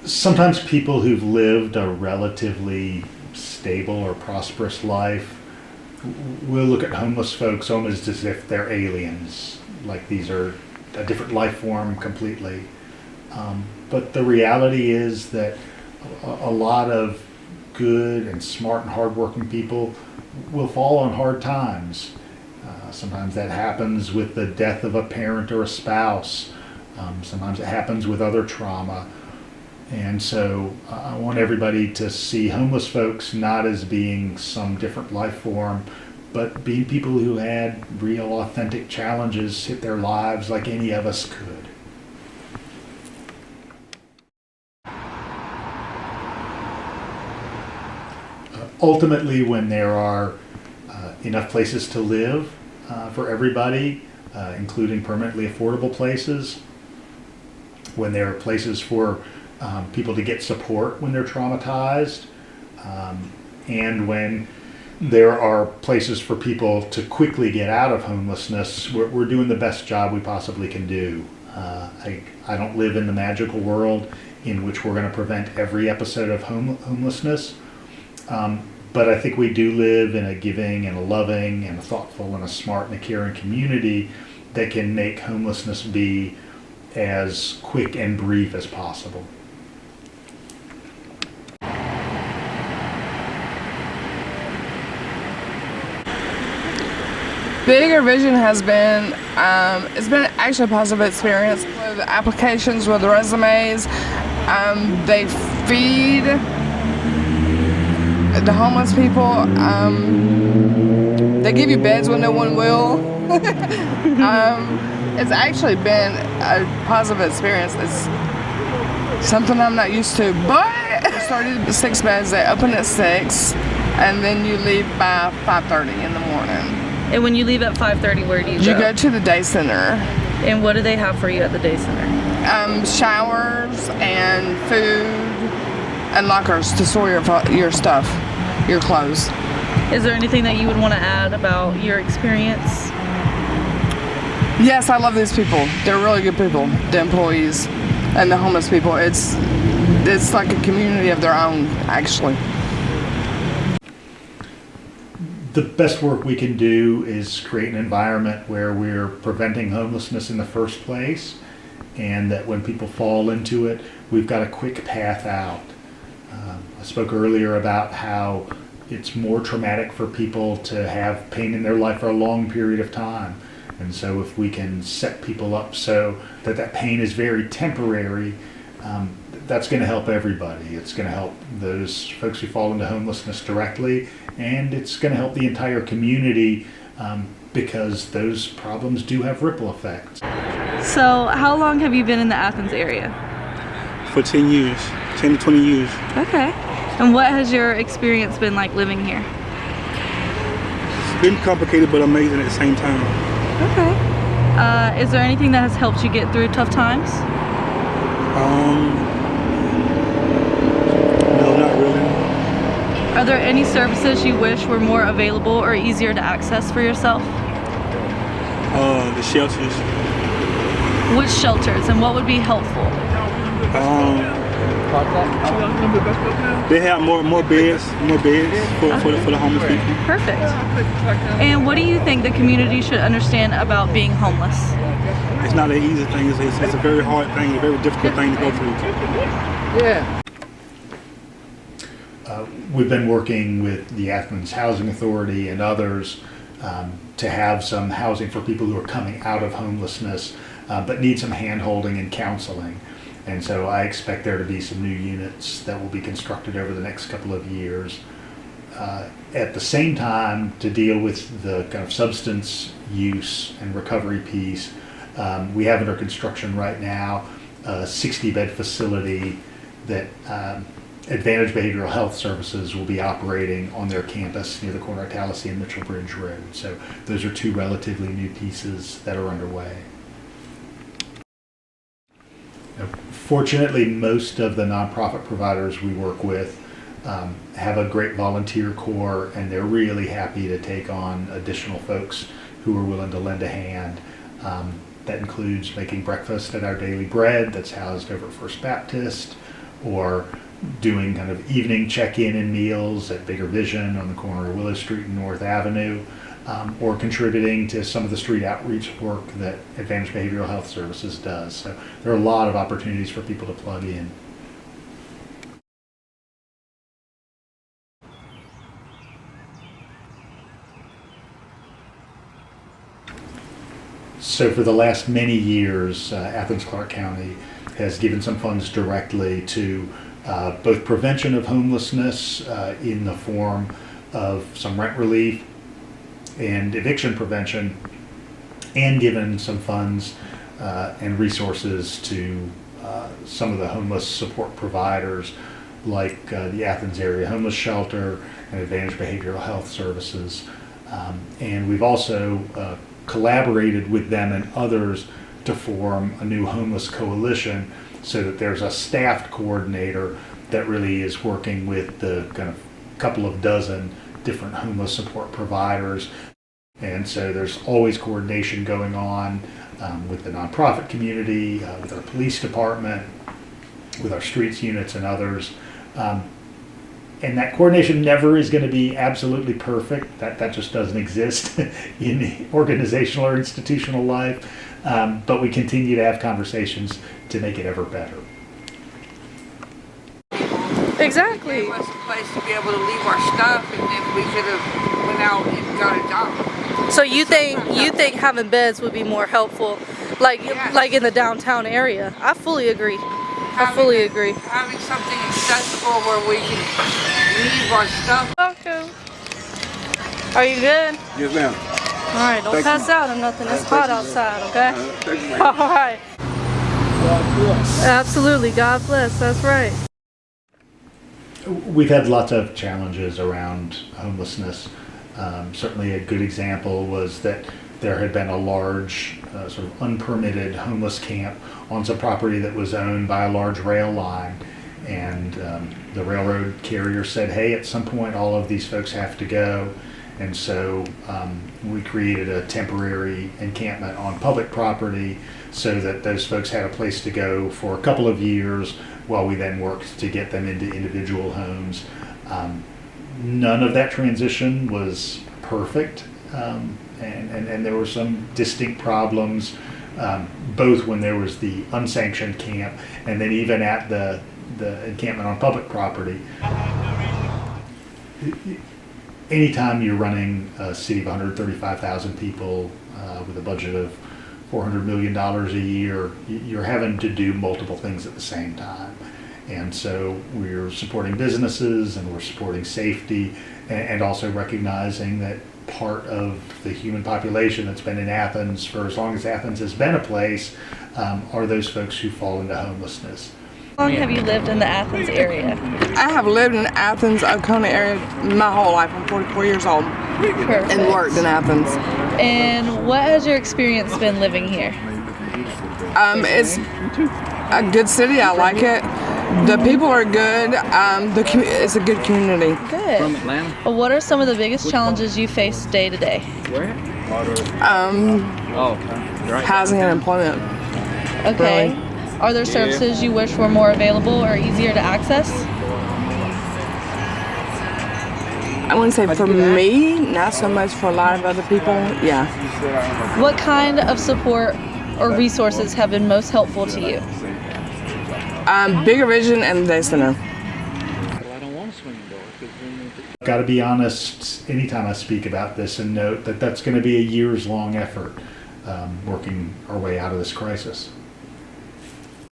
Sometimes people who've lived a relatively stable or prosperous life will look at homeless folks almost as if they're aliens, like these are a different life form completely. But the reality is that a lot of good and smart and hardworking people will fall on hard times. Sometimes that happens with the death of a parent or a spouse. Sometimes it happens with other trauma. And so I want everybody to see homeless folks not as being some different life form, but being people who had real, authentic challenges hit their lives like any of us could. Ultimately, when there are enough places to live for everybody, including permanently affordable places, when there are places for people to get support when they're traumatized, and when there are places for people to quickly get out of homelessness, we're doing the best job we possibly can do. I don't live in the magical world in which we're going to prevent every episode of homelessness, but I think we do live in a giving and a loving and a thoughtful and a smart and a caring community that can make homelessness be as quick and brief as possible. Bigger Vision has been, it's been actually a positive experience with applications, with resumes. They feed the homeless people. They give you beds when no one will. It's actually been a positive experience. It's something I'm not used to, but we started at 6 beds. They open at 6, and then you leave by 5:30 in the morning. And when you leave at 5:30, where do you go? You go to the day center. And what do they have for you at the day center? Showers and food and lockers to store your stuff, your clothes. Is there anything that you would want to add about your experience? Yes, I love these people. They're really good people, the employees and the homeless people. It's like a community of their own, actually. The best work we can do is create an environment where we're preventing homelessness in the first place, and that when people fall into it, we've got a quick path out. I spoke earlier about how it's more traumatic for people to have pain in their life for a long period of time. And so if we can set people up so that that pain is very temporary, that's going to help everybody. It's going to help those folks who fall into homelessness directly, and it's going to help the entire community, because those problems do have ripple effects. So how long have you been in the Athens area? For 10 years, 10 to 20 years. Okay. And what has your experience been like living here? It's been complicated but amazing at the same time. Okay. Is there anything that has helped you get through tough times? No, not really. Are there any services you wish were more available or easier to access for yourself? The shelters. Which shelters and what would be helpful? They have more beds for the homeless people. Perfect. And what do you think the community should understand about being homeless? It's not an easy thing. It's a very hard thing, a very difficult thing to go through. Yeah. We've been working with the Athens Housing Authority and others to have some housing for people who are coming out of homelessness but need some hand-holding and counseling. And so I expect there to be some new units that will be constructed over the next couple of years. At the same time, to deal with the kind of substance use and recovery piece, we have under construction right now a 60-bed facility that Advantage Behavioral Health Services will be operating on their campus near the corner of Tallahassee and Mitchell Bridge Road. So those are two relatively new pieces that are underway. Fortunately, most of the nonprofit providers we work with have a great volunteer corps, and they're really happy to take on additional folks who are willing to lend a hand. That includes making breakfast at our Daily Bread that's housed over at First Baptist, or doing kind of evening check-in and meals at Bigger Vision on the corner of Willow Street and North Avenue, or contributing to some of the street outreach work that Advantage Behavioral Health Services does. So there are a lot of opportunities for people to plug in. So for the last many years, Athens-Clarke County has given some funds directly to both prevention of homelessness in the form of some rent relief and eviction prevention, and given some funds and resources to some of the homeless support providers like the Athens Area Homeless Shelter and Advantage Behavioral Health Services. And we've also collaborated with them and others to form a new homeless coalition, so that there's a staffed coordinator that really is working with the kind of couple of dozen different homeless support providers. And so there's always coordination going on with the nonprofit community, with our police department, with our streets units and others. And that coordination never is going to be absolutely perfect. That just doesn't exist in organizational or institutional life. But we continue to have conversations to make it ever better. Exactly. Gave us a place to be able to leave our stuff, and then we could have went out and got a job. So you think having beds would be more helpful, like Yes. like in the downtown area? I fully agree. I fully agree. Having something accessible where we can leave our stuff. Okay. Are you good? Yes, ma'am. All right, don't Thank pass you. out or nothing. It's Thank hot you. outside, okay? Thank you, ma'am. All right. Absolutely. God bless. That's right. We've had lots of challenges around homelessness. Certainly a good example was that there had been a large sort of unpermitted homeless camp on some property that was owned by a large rail line. And the railroad carrier said, hey, at some point all of these folks have to go. And so we created a temporary encampment on public property so that those folks had a place to go for a couple of years, while we then worked to get them into individual homes. None of that transition was perfect, and there were some distinct problems, both when there was the unsanctioned camp and then even at the encampment on public property. Anytime you're running a city of 135,000 people with a budget of $400 million a year, you're having to do multiple things at the same time. And so we're supporting businesses and we're supporting safety, and also recognizing that part of the human population that's been in Athens for as long as Athens has been a place are those folks who fall into homelessness. How long have you lived in the Athens area? I have lived in Athens, Oconee area my whole life. I'm 44 years old Perfect. and worked in Athens. And what has your experience been living here? It's a good city. I like it. The people are good. It's a good community. Good. From Atlanta? Well, what are some of the biggest challenges you face day to day? Where? Oh, right. Housing and employment. Okay. Really? Are there services you wish were more available or easier to access? I wouldn't say for me, not so much for a lot of other people. Yeah. What kind of support or resources have been most helpful to you? Bigger Vision and the Day Center. Well, I don't want to swing the door. 'Cause then I've got to be honest, anytime I speak about this, and note that that's going to be a years-long effort, working our way out of this crisis.